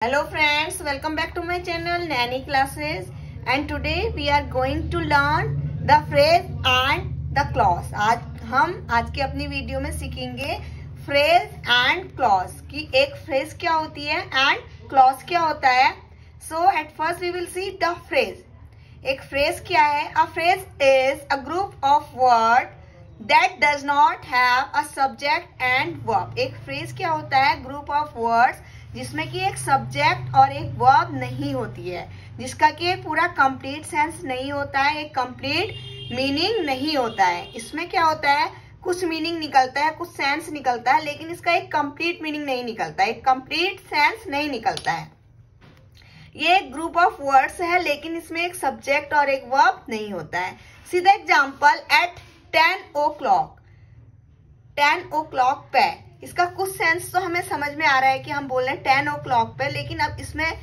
Hello friends, welcome back to my channel Nanny Classes, and today we are going to learn the phrase and the clause। आज की अपनी video में सीखेंगे phrase and clause कि एक phrase क्या होती है and clause क्या होता है। So at first we will see the phrase। एक phrase क्या है? A phrase is a group of words that does not have a subject and verb। एक phrase क्या होता है? Group of words जिसमें कि एक सब्जेक्ट और एक वर्ब नहीं होती है, जिसका कि एक पूरा कंप्लीट सेंस नहीं होता है, एक कंप्लीट मीनिंग नहीं होता है। इसमें क्या होता है, कुछ मीनिंग निकलता है, कुछ सेंस निकलता है, लेकिन इसका एक कंप्लीट मीनिंग नहीं निकलता, एक कंप्लीट सेंस नहीं निकलता है। ये एक ग्रुप ऑफ वर्ड्स है, लेकिन इसमें एक सब्जेक्ट और एक वर्ब नहीं होता है। सीधा एग्जाम्पल, एट 10 o'clock, 10 o'clock पे, इसका कुछ सेंस तो हमें समझ में आ रहा है कि हम बोल रहे हैं 10 o'clock पे, लेकिन अब इसमें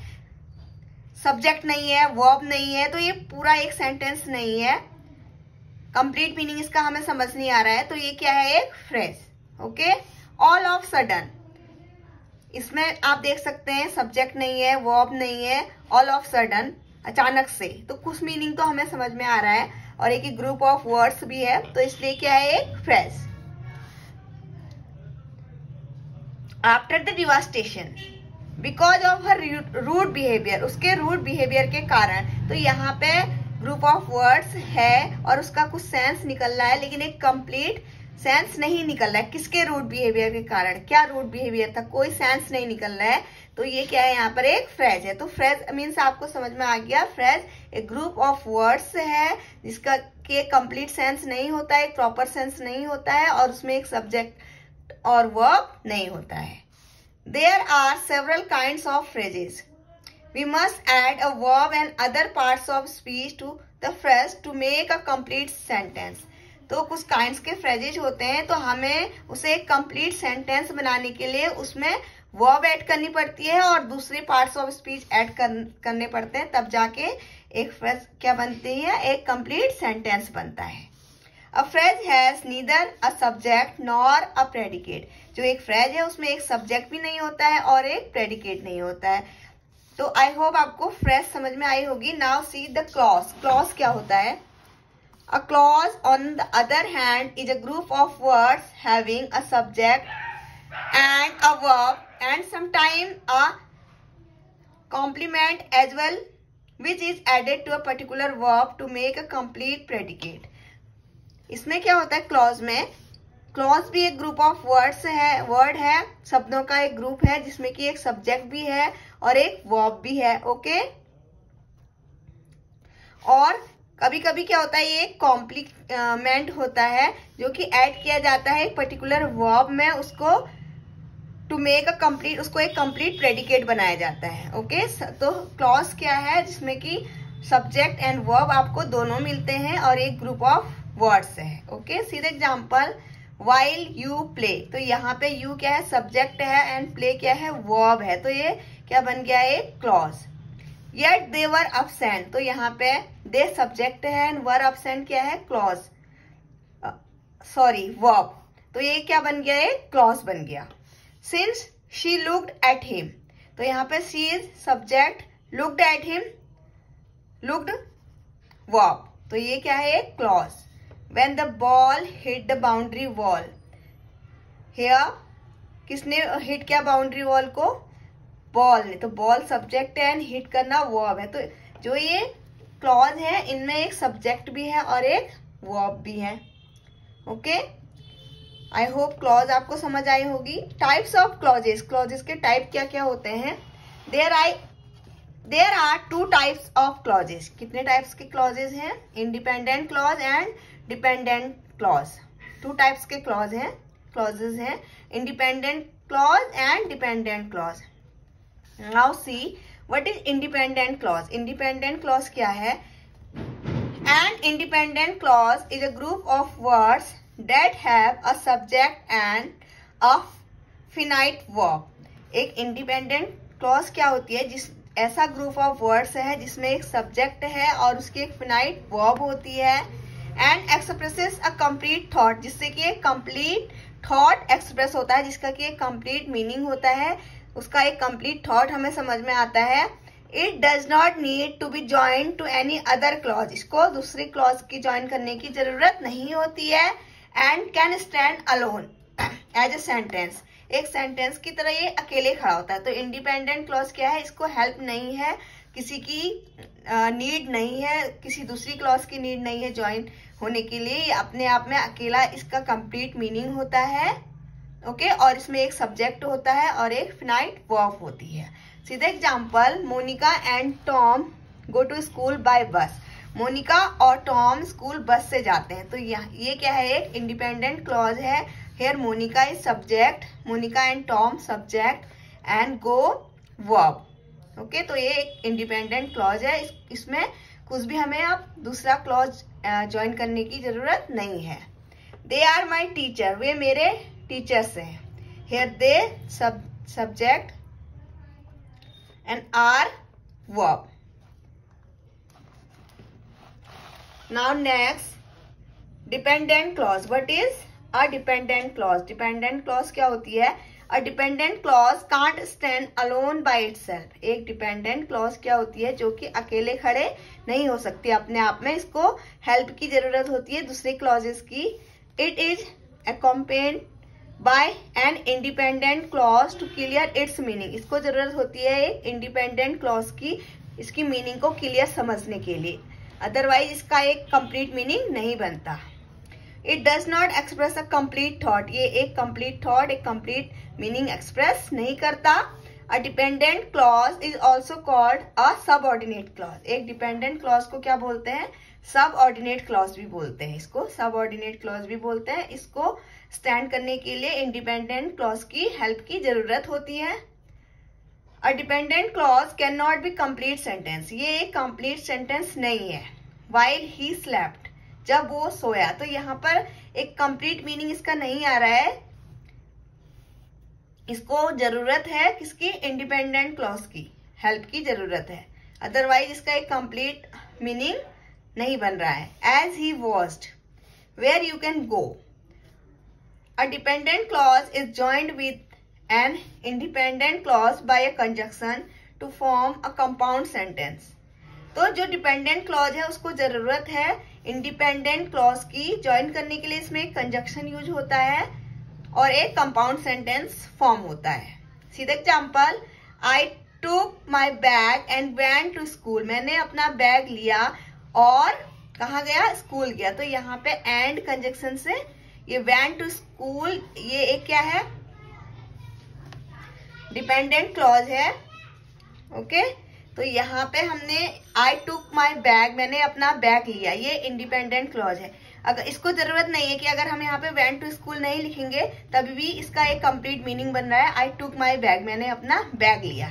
सब्जेक्ट नहीं है, वर्ब नहीं है, तो ये पूरा एक सेंटेंस नहीं है, कंप्लीट मीनिंग इसका हमें समझ नहीं आ रहा है। तो ये क्या है, एक phrase. Okay, all of sudden, इसमें आप देख सकते हैं सब्जेक्ट नहीं है, वर्ब नहीं है, ऑल ऑफ सडन, अचानक से, तो कुछ मीनिंग तो हमें समझ में आ रहा है और एक ग्रुप ऑफ वर्ड्स भी है, तो इसलिए क्या है, एक phrase. After the devastation, because of her rude behaviour, उसके रूड बिहेवियर के कारण, तो यहाँ पे ग्रुप ऑफ वर्ड्स है और उसका कुछ सेंस निकल रहा है, लेकिन एक कंप्लीट सेंस नहीं निकल रहा है। किसके रूड बिहेवियर के कारण, क्या रूड बिहेवियर था, कोई सेंस नहीं निकल रहा है, तो ये क्या है, यहाँ पर एक फ्रेज है। तो फ्रेज मीन्स आपको समझ में आ गया, फ्रेज एक ग्रुप ऑफ वर्ड्स है जिसका कि कंप्लीट सेंस नहीं होता है, एक प्रॉपर सेंस नहीं होता है, और उसमें एक सब्जेक्ट और वर्ब नहीं होता है। There are several kinds of phrases. We must add a verb and other parts of speech to the phrase to make a complete sentence. तो कुछ काइंड्स के फ्रेजेज होते हैं, तो हमें उसे एक कंप्लीट सेंटेंस बनाने के लिए उसमें वर्ब ऐड करनी पड़ती है और दूसरे पार्ट्स ऑफ स्पीच ऐड करने पड़ते हैं, तब जाके एक फ्रेज क्या बनती है, एक कंप्लीट सेंटेंस बनता है। A phrase has neither a subject nor a predicate। जो एक फ्रेज है उसमें एक सब्जेक्ट भी नहीं होता है और एक प्रेडिकेट नहीं होता है। तो आई होप आपको फ्रेज समझ में आई होगी। Now see the clause. Clause क्या होता है? A clause on the other hand is a group of words having a subject and a verb and sometimes a complement as well, which is added to a particular verb to make a complete predicate। इसमें क्या होता है, clause में, clause भी एक group of word है, शब्दों का एक ग्रुप है जिसमें कि एक सब्जेक्ट भी है और एक वर्ब भी है। ओके, और कभी कभी क्या होता है, ये एक कॉम्प्लीमेंट होता है जो कि ऐड किया जाता है एक पर्टिकुलर वर्ब में, उसको टू मेक अ कंप्लीट, उसको एक कंप्लीट प्रेडिकेट बनाया जाता है। ओके, तो क्लॉज क्या है, जिसमें कि सब्जेक्ट एंड वर्ब आपको दोनों मिलते हैं और एक ग्रुप ऑफ वर्ड्स है। ओके, सीधे एग्जाम्पल, वाइल यू प्ले, तो यहाँ पे यू क्या है, सब्जेक्ट है, एंड प्ले क्या है, वर्ब है, तो ये क्या बन गया, एक clause. Yet they were absent, तो यहाँ पे दे सब्जेक्ट है एंड वर अब्सेंट क्या है, क्लॉज, सॉरी वर्ब, तो ये क्या बन गया, एक क्लॉज बन गया। Since she looked at him, तो यहाँ पे she is subject, looked at him, looked verb, तो ये क्या है, एक clause. When the ball hit the boundary wall, here किसने हिट किया बाउंड्री वॉल को, बॉल ने, तो बॉल सब्जेक्ट है एंड हिट करना वर्ब है। तो जो ये क्लॉज है इनमें एक सब्जेक्ट भी है और एक वर्ब भी है। ओके, आई होप क्लॉज आपको समझ आई होगी। टाइप्स ऑफ क्लॉजेस, क्लॉजेस के टाइप क्या क्या होते हैं? There are two types of clauses. कितने टाइप्स के क्लॉजेस हैं? Independent clause and dependent clause. Two types के क्लॉजेस हैं, independent clause and dependent clause. Now see what is independent clause. Independent clause क्या है? An independent clause is a group of words that have a subject and a finite verb. एक independent clause क्या होती है, जिस ऐसा group of words है जिसमें एक सब्जेक्ट है और उसकी एक फिनाइट वर्ब होती है, and expresses a complete thought, जिससे कि एक कंप्लीट थॉट एक्सप्रेस होता है, जिसका कि एक कंप्लीट मीनिंग होता है, उसका एक कंप्लीट थॉट हमें समझ में आता है। It does not need to be join to any other clause, इसको दूसरी क्लॉज की ज्वाइन करने की जरूरत नहीं होती है। And can stand alone as a sentence, एक सेंटेंस की तरह ये अकेले खड़ा होता है। तो इंडिपेंडेंट क्लॉज क्या है, इसको हेल्प नहीं है, किसी की नीड नहीं है, किसी दूसरी क्लॉज की नीड नहीं है ज्वाइन होने के लिए। ये अपने आप में अकेला इसका कंप्लीट मीनिंग होता है। ओके, और इसमें एक सब्जेक्ट होता है और एक फिनाइट वर्ब होती है। सीधा example, Monica and Tom go to school by bus. Monica और टॉम स्कूल बस से जाते हैं। तो ये क्या है, एक इंडिपेंडेंट क्लॉज है। Here Monica is subject, Monica and Tom subject and go verb. Okay, तो ये एक इंडिपेंडेंट क्लॉज है। इसमें कुछ भी हमें अब दूसरा क्लॉज ज्वाइन करने की जरूरत नहीं है। दे आर माई टीचर, वे मेरे टीचर्स हैं। Here they subject and are verb. Now next, dependent clause. What is a dependent clause? Dependent clause क्या होती है? A dependent clause can't stand alone by itself. एक डिपेंडेंट क्लॉज क्या होती है, जो कि अकेले खड़े नहीं हो सकती अपने आप में, इसको हेल्प की जरूरत होती है दूसरे क्लॉजेस की। It is accompanied by an independent clause to clear its meaning. इसको जरूरत होती है एक इंडिपेंडेंट क्लॉज की, इसकी मीनिंग को क्लियर समझने के लिए, अदरवाइज इसका एक कंप्लीट मीनिंग नहीं बनता। It does not express a complete thought, ये एक कंप्लीट थॉट, एक कंप्लीट मीनिंग एक्सप्रेस नहीं करता। अ dependent clause is also called a subordinate clause. एक डिपेंडेंट क्लॉज को क्या बोलते हैं? सबऑर्डिनेट क्लॉज भी बोलते हैं, इसको सबऑर्डिनेट क्लॉज भी बोलते हैं। इसको स्टैंड करने के लिए इंडिपेंडेंट क्लॉज की हेल्प की जरूरत होती है। A dependent clause can not be complete sentence, ये एक कंप्लीट सेंटेंस नहीं है। वाइल ही स्लेप्ट, जब वो सोया, तो यहाँ पर एक कंप्लीट मीनिंग इसका नहीं आ रहा है। इसको जरूरत है किसकी? इंडिपेंडेंट क्लॉज की हेल्प की जरूरत है, अदरवाइज इसका एक कंप्लीट मीनिंग नहीं बन रहा है। As he was, where you can go. A dependent clause is joined with an independent clause by a conjunction to form a compound sentence. तो जो डिपेंडेंट क्लॉज है उसको जरूरत है इंडिपेंडेंट क्लॉज की ज्वाइन करने के लिए, इसमें एक कंजक्शन यूज होता है और एक कंपाउंड सेंटेंस फॉर्म होता है। सीधा example, I took my bag and went to school. मैंने अपना बैग लिया और कहाँ गया? स्कूल गया। तो यहाँ पे एंड कंजक्शन से ये वेंट टू स्कूल, ये एक क्या है? डिपेंडेंट क्लॉज है। ओके, तो यहाँ पे हमने आई टुक माई बैग, मैंने अपना बैग लिया, ये इंडिपेंडेंट क्लॉज है। अगर इसको जरूरत नहीं है कि अगर हम यहाँ पे वेंट टू स्कूल नहीं लिखेंगे तभी भी इसका एक कंप्लीट मीनिंग बन रहा है, आई टुक माई बैग, मैंने अपना बैग लिया।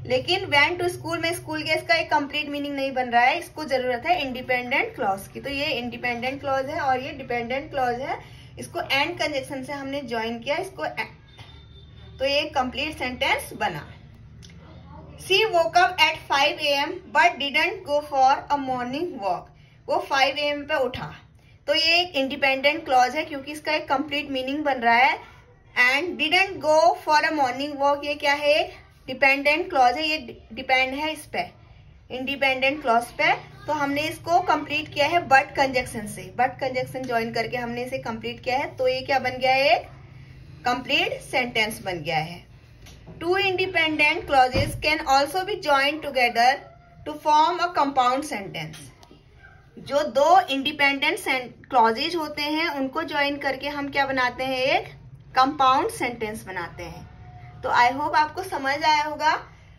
लेकिन वेंट टू स्कूल में स्कूल गया, इसका एक कंप्लीट मीनिंग नहीं बन रहा है, इसको जरूरत है इंडिपेंडेंट क्लॉज की। तो ये इंडिपेंडेंट क्लॉज है और ये डिपेंडेंट क्लॉज है। इसको एंड कंजक्शन से हमने ज्वाइन किया, इसको तो ये कंप्लीट सेंटेंस बना। She woke up at 5 AM but didn't go for a morning walk. वो 5 AM पे उठा, तो ये एक इंडिपेंडेंट क्लॉज है क्योंकि इसका एक कंप्लीट मीनिंग बन रहा है। And didn't go for a morning walk, ये क्या है? एक डिपेंडेंट क्लॉज है, ये डिपेंड है इस पे, इंडिपेंडेंट क्लॉज पे। तो हमने इसको कंप्लीट किया है बट कंजक्शन से, बट कंजक्शन ज्वाइन करके हमने इसे कंप्लीट किया है। तो ये क्या बन गया है? एक कंप्लीट सेंटेंस बन गया है। Two independent clauses can also be joined together to form a compound sentence. जो दो इंडिपेंडेंट क्लॉजेज होते हैं उनको ज्वाइन करके हम क्या बनाते हैं? एक कंपाउंड सेंटेंस बनाते हैं। तो आई होप आपको समझ आया होगा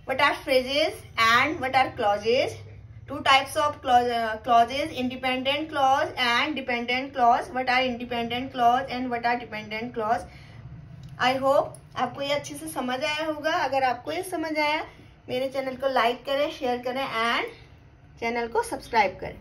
what are phrases and what are clauses. Two types of clauses, independent clause and dependent clause. What are independent clause and what are dependent clause. I hope आपको ये अच्छे से समझ आया होगा। अगर आपको ये समझ आया, मेरे चैनल को लाइक करें, शेयर करें एंड चैनल को सब्सक्राइब करें।